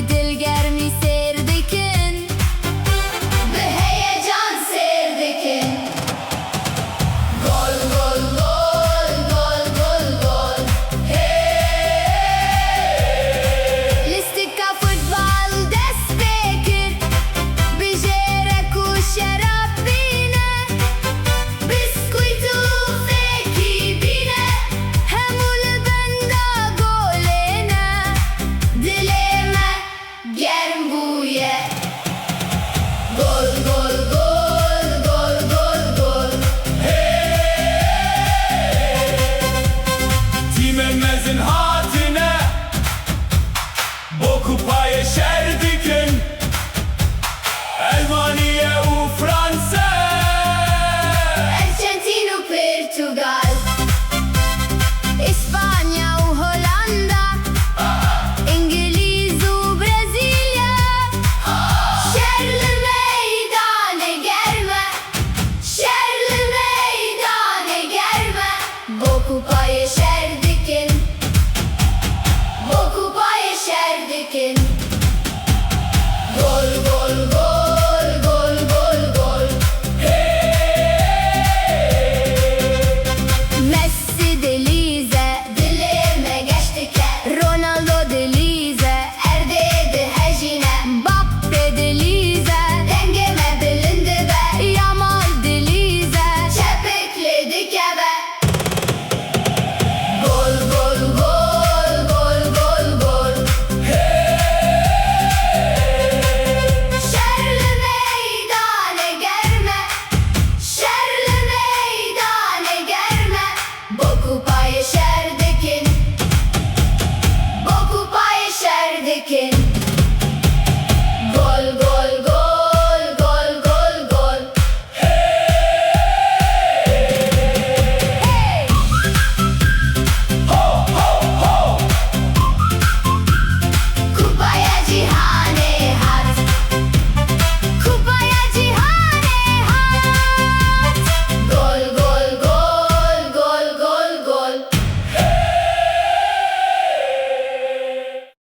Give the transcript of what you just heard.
دلگرمی سر دکن به هیجان سر دکن گل گل گل گل گل گل hey لیستیکا فوتبال دست بکر بجرک و شراب بینه بیسکویت و فکی بینه همول بندا گلینه دلمه گرم بویه گل گل گل گل گل گل Timemez'in hatine bu kupayı şerdi